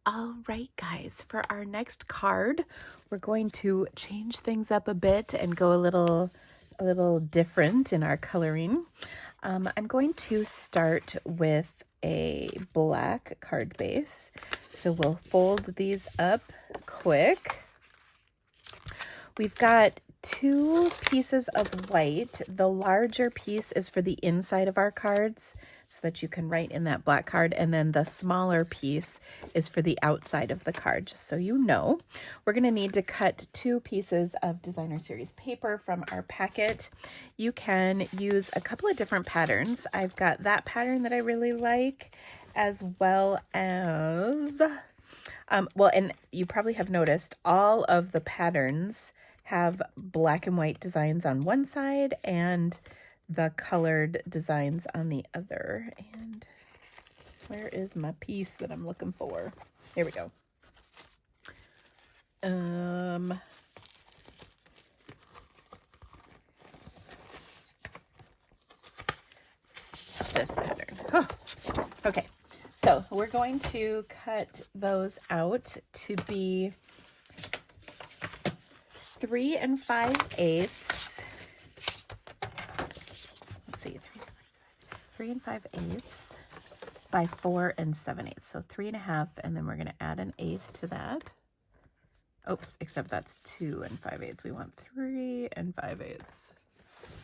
All right, guys, for our next card, we're going to change things up a bit and go a little different in our coloring. I'm going to start with a black card base. So we'll fold these up quick. We've got two pieces of white. The larger piece is for the inside of our cards so that you can write in that black card. And then the smaller piece is for the outside of the card, just so you know. We're going to need to cut two pieces of Designer Series paper from our packet. You can use a couple of different patterns. I've got that pattern that I really like, as well as, well, and you probably have noticed all of the patterns have black and white designs on one side and the colored designs on the other. And where is my piece that I'm looking for? Here we go. This pattern. Huh. Okay, so we're going to cut those out to be 3 5/8. Let's see, 3 5/8 by 4 7/8. So 3 1/2, and then we're going to add an eighth to that. Oops, except that's 2 5/8. We want 3 5/8.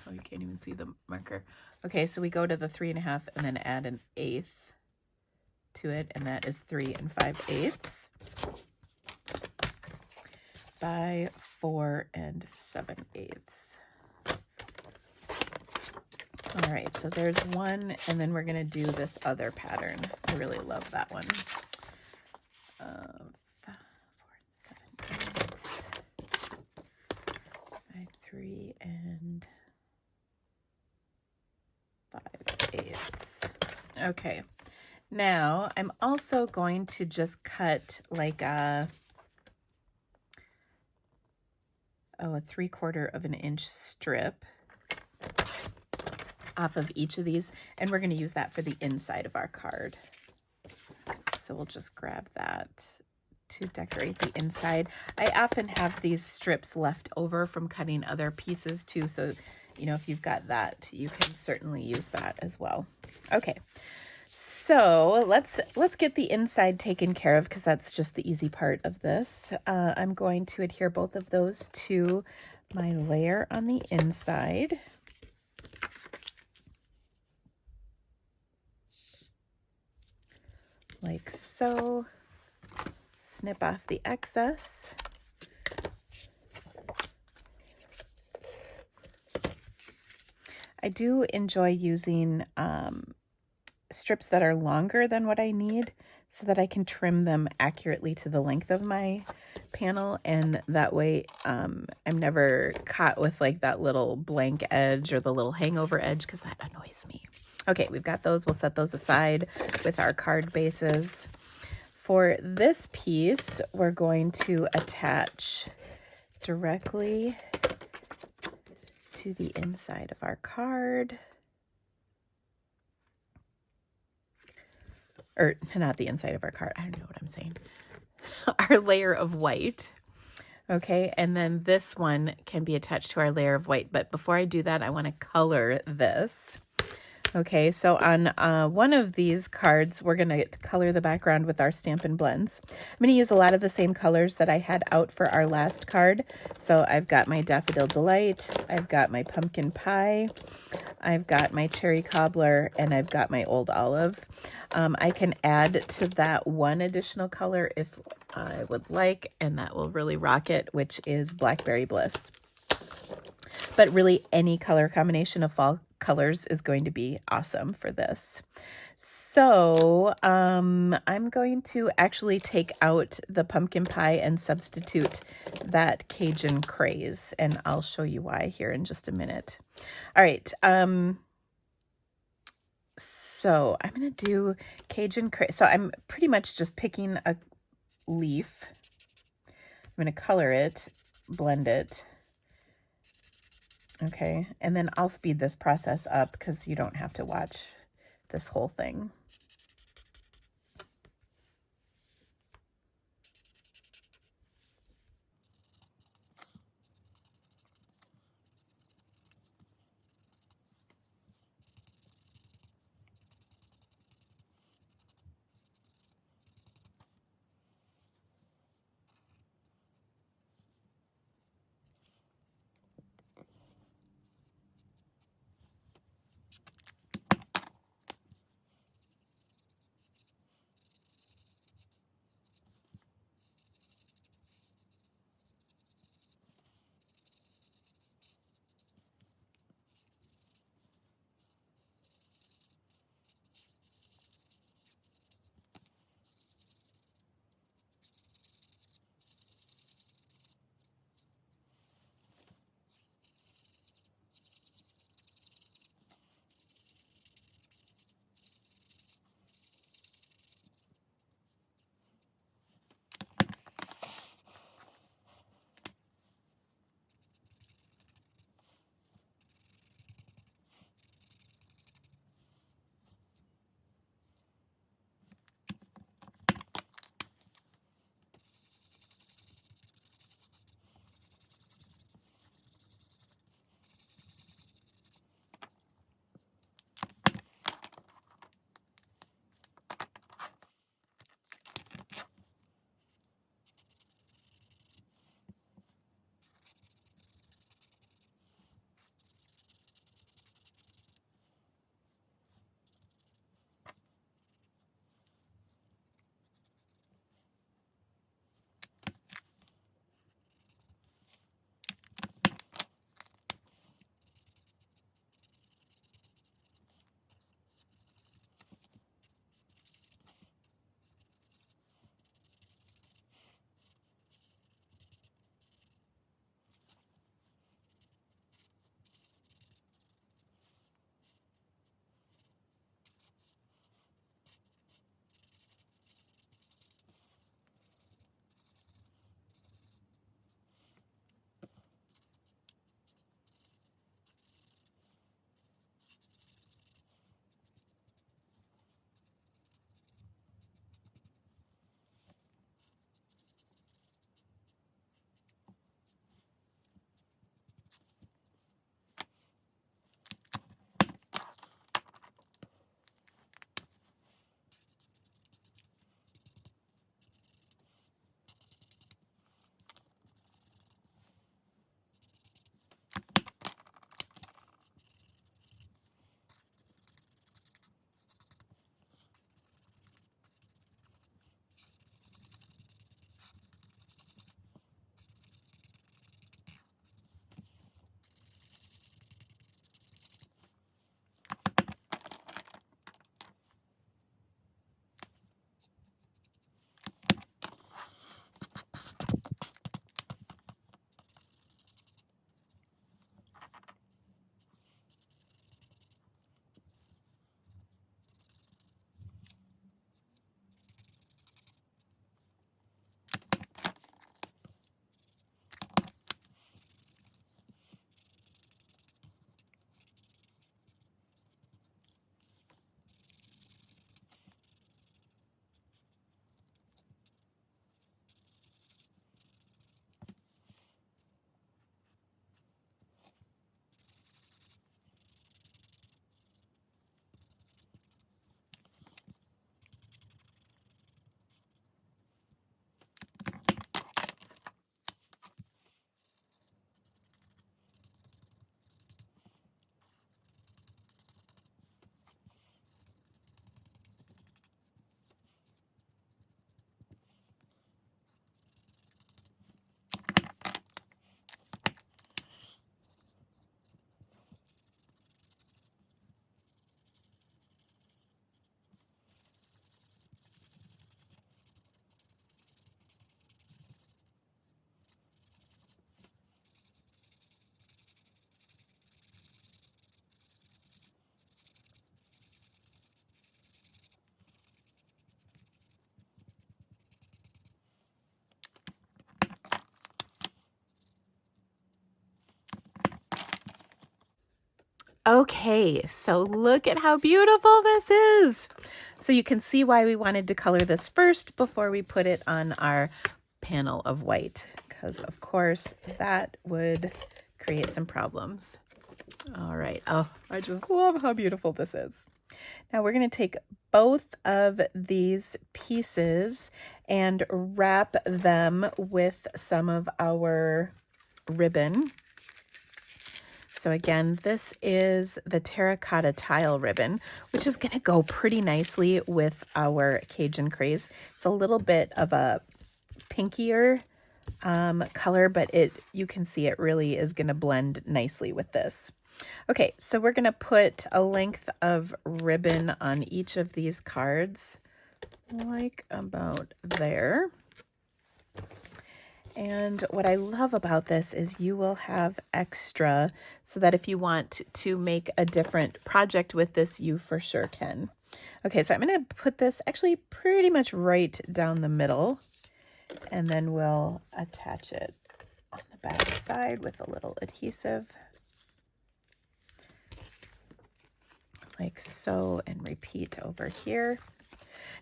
Oh, you can't even see the marker. Okay, so we go to the 3 1/2 and then add an eighth to it, and that is 3 5/8 by 4 7/8. All right, so there's one, and then we're gonna do this other pattern. I really love that one. 4 7/8 by 3 5/8. Okay, now I'm also going to just cut like a 3/4 of an inch strip off of each of these, and we're going to use that for the inside of our card. So we'll just grab that to decorate the inside. I often have these strips left over from cutting other pieces too, so you know, if you've got that, you can certainly use that as well. Okay, so let's get the inside taken care of, because that's just the easy part of this. I'm going to adhere both of those to my layer on the inside. Like so. Snip off the excess. I do enjoy using strips that are longer than what I need, so that I can trim them accurately to the length of my panel, and that way I'm never caught with like that little blank edge or the little hangover edge, because that annoys me. Okay, we've got those. We'll set those aside with our card bases. For this piece, we're going to attach directly to the inside of our card. Or not the inside of our card. I don't know what I'm saying. Our layer of white. Okay, and then this one can be attached to our layer of white. But before I do that, I want to color this. Okay, so on one of these cards, we're going to color the background with our Stampin' Blends. I'm going to use a lot of the same colors that I had out for our last card. So I've got my Daffodil Delight, I've got my Pumpkin Pie, I've got my Cherry Cobbler, and I've got my Old Olive. I can add to that one additional color if I would like, and that will really rock it, which is Blackberry Bliss. But really, any color combination of fall colors is going to be awesome for this. So I'm going to actually take out the pumpkin pie and substitute that Cajun Craze, and I'll show you why here in just a minute. All right. So I'm going to do Cajun Craze. So I'm pretty much just picking a leaf. I'm going to color it, blend it. Okay, and then I'll speed this process up because you don't have to watch this whole thing. Okay, so look at how beautiful this is. So you can see why we wanted to color this first before we put it on our panel of white, because of course that would create some problems. All right. Oh, I just love how beautiful this is. Now we're going to take both of these pieces and wrap them with some of our ribbon. So again, this is the terracotta tile ribbon, which is going to go pretty nicely with our Cajun Craze. It's a little bit of a pinkier color, but you can see it really is going to blend nicely with this. Okay, so we're going to put a length of ribbon on each of these cards, like about there. And what I love about this is you will have extra so that if you want to make a different project with this, you for sure can. Okay, so I'm going to put this actually pretty much right down the middle, and then we'll attach it on the back side with a little adhesive, like so, and repeat over here.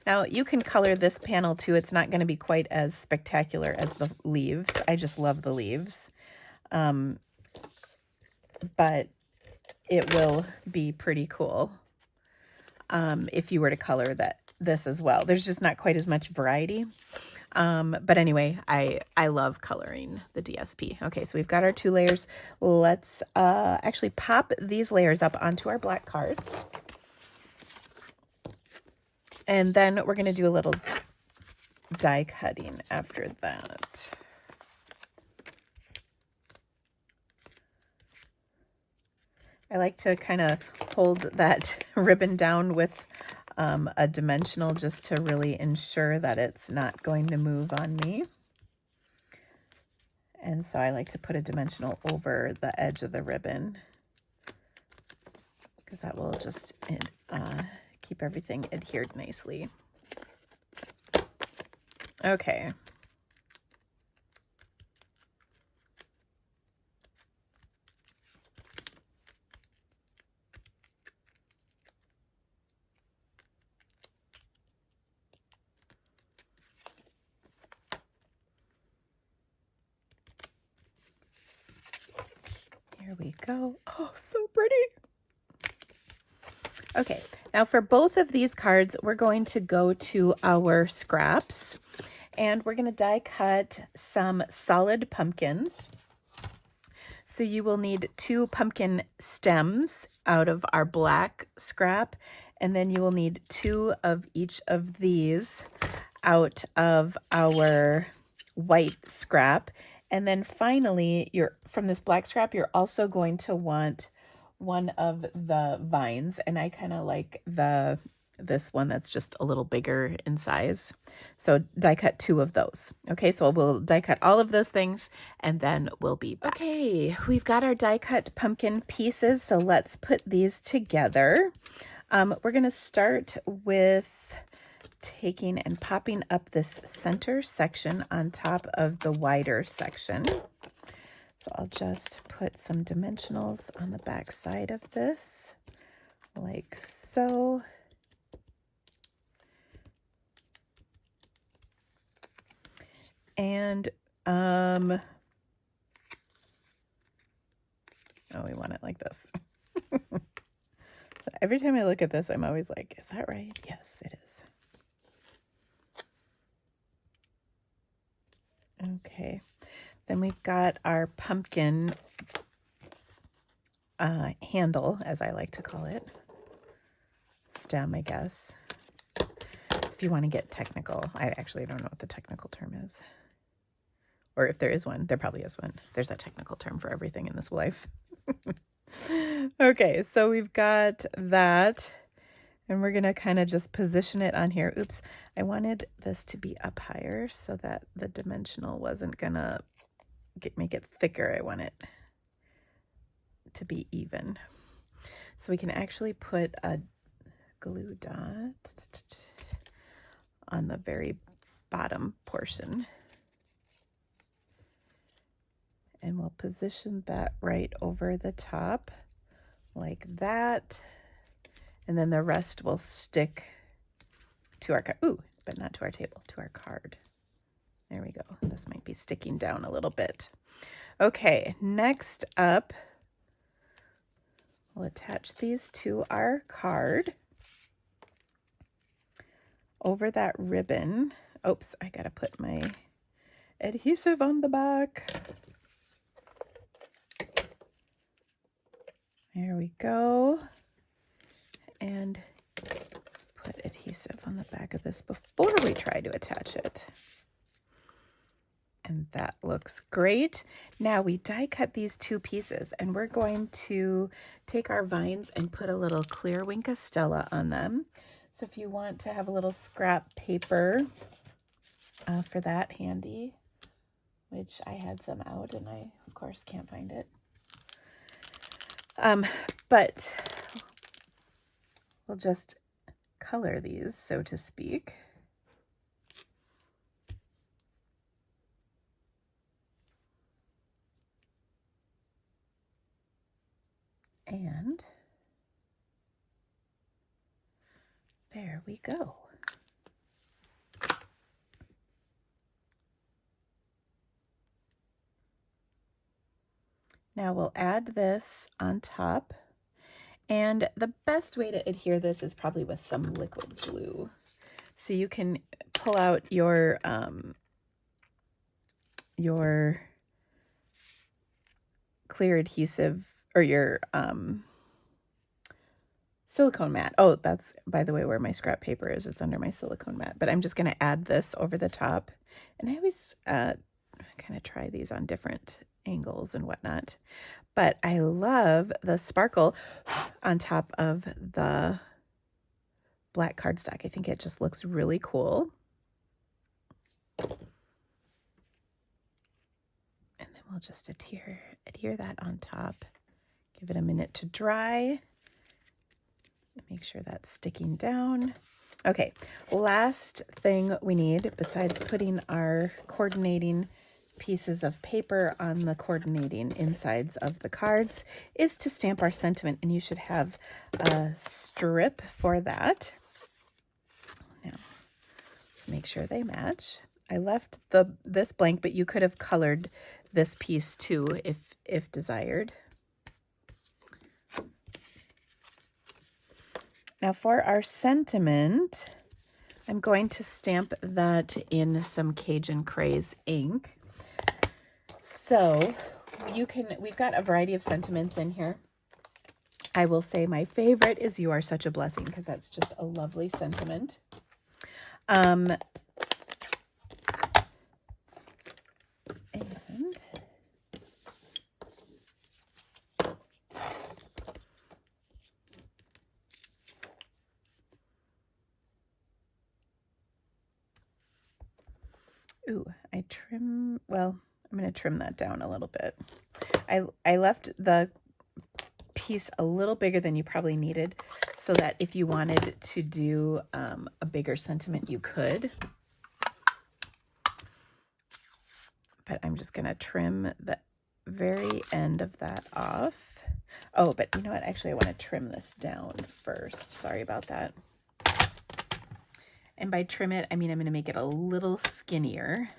Now you can color this panel too. It's not going to be quite as spectacular as the leaves. I just love the leaves. But it will be pretty cool if you were to color this as well. There's just not quite as much variety. But anyway, I love coloring the DSP. Okay, so we've got our 2 layers. Let's actually pop these layers up onto our black cards. And then we're going to do a little die cutting after that. I like to kind of hold that ribbon down with a dimensional just to really ensure that it's not going to move on me. And so I like to put a dimensional over the edge of the ribbon because that will just keep everything adhered nicely. Okay. Here we go. Oh, so pretty. Okay, now for both of these cards, we're going to go to our scraps and we're going to die cut some solid pumpkins. So you will need 2 pumpkin stems out of our black scrap, and then you will need 2 of each of these out of our white scrap. And then finally, from this black scrap, you're also going to want one of the vines, and I kind of like this one that's just a little bigger in size. So die cut 2 of those. Okay, so we'll die cut all of those things and then we'll be back. Okay, we've got our die cut pumpkin pieces, so let's put these together. We're going to start with taking and popping up this center section on top of the wider section. So I'll just put some dimensionals on the back side of this, like so. And, oh, we want it like this. So every time I look at this, I'm always like, is that right? Yes, it is. Okay. Then we've got our pumpkin handle, as I like to call it. Stem, I guess. If you want to get technical. I actually don't know what the technical term is. Or if there is one, there probably is one. There's a technical term for everything in this life. Okay, so we've got that. And we're going to kind of just position it on here. Oops, I wanted this to be up higher so that the dimensional wasn't going to make it thicker. I want it to be even. So we can actually put a glue dot on the very bottom portion. And we'll position that right over the top like that. And then the rest will stick to our card. Ooh, but not to our table, to our card. There we go. This might be sticking down a little bit. Okay, next up, we'll attach these to our card. Over that ribbon, oops, I gotta put my adhesive on the back. There we go. And put adhesive on the back of this before we try to attach it. And that looks great. Now we die cut these two pieces, and we're going to take our vines and put a little clear Wink of Stella on them. So if you want to have a little scrap paper for that handy, which I had some out and I of course can't find it. But we'll just color these, so to speak. And there we go. Now we'll add this on top. And the best way to adhere this is probably with some liquid glue. So you can pull out your clear adhesive or your silicone mat. Oh, that's, by the way, where my scrap paper is. It's under my silicone mat. But I'm just going to add this over the top. And I always kind of try these on different angles and whatnot. But I love the sparkle on top of the black cardstock. I think it just looks really cool. And then we'll just adhere that on top. Give it a minute to dry. Make sure that's sticking down. Okay, last thing we need, besides putting our coordinating pieces of paper on the coordinating insides of the cards, is to stamp our sentiment, and you should have a strip for that. Now, let's make sure they match. I left this blank, but you could have colored this piece too if desired. Now for our sentiment, I'm going to stamp that in some Cajun Craze ink. So we've got a variety of sentiments in here. I will say my favorite is "You Are Such a Blessing," because that's just a lovely sentiment. And ooh, I'm going to trim that down a little bit. I left the piece a little bigger than you probably needed, so that if you wanted to do a bigger sentiment, you could. But I'm just going to trim the very end of that off. Oh, but you know what? Actually, I want to trim this down first. Sorry about that. And by trim it, I mean I'm going to make it a little skinnier.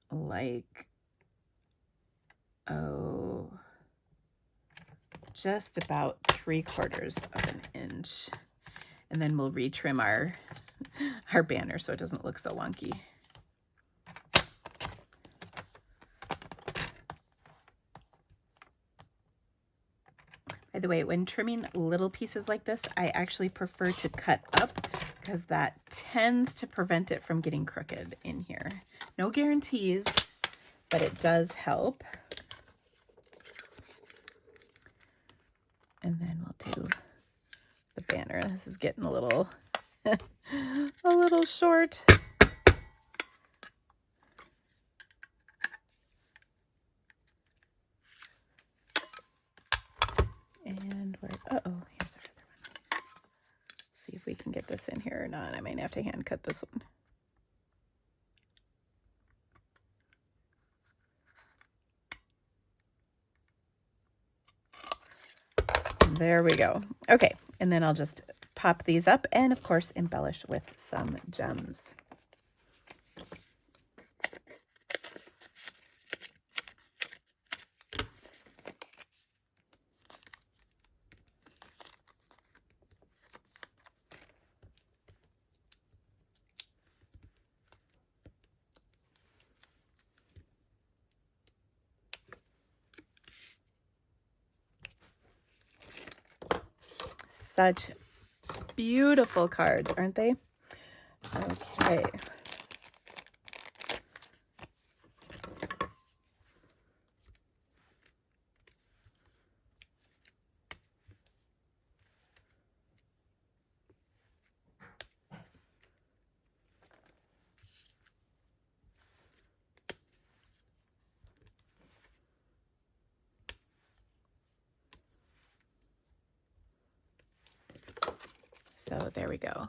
Like, just about 3/4 of an inch. And then we'll retrim our banner so it doesn't look so wonky. By the way, when trimming little pieces like this, I actually prefer to cut up because that tends to prevent it from getting crooked in here. No guarantees, but it does help. And then we'll do the banner. This is getting a little short. And here's our other one. See if we can get this in here or not. I might have to hand cut this one. There we go. Okay, and then I'll just pop these up and of course embellish with some gems. Such beautiful cards, aren't they? Okay. So there we go.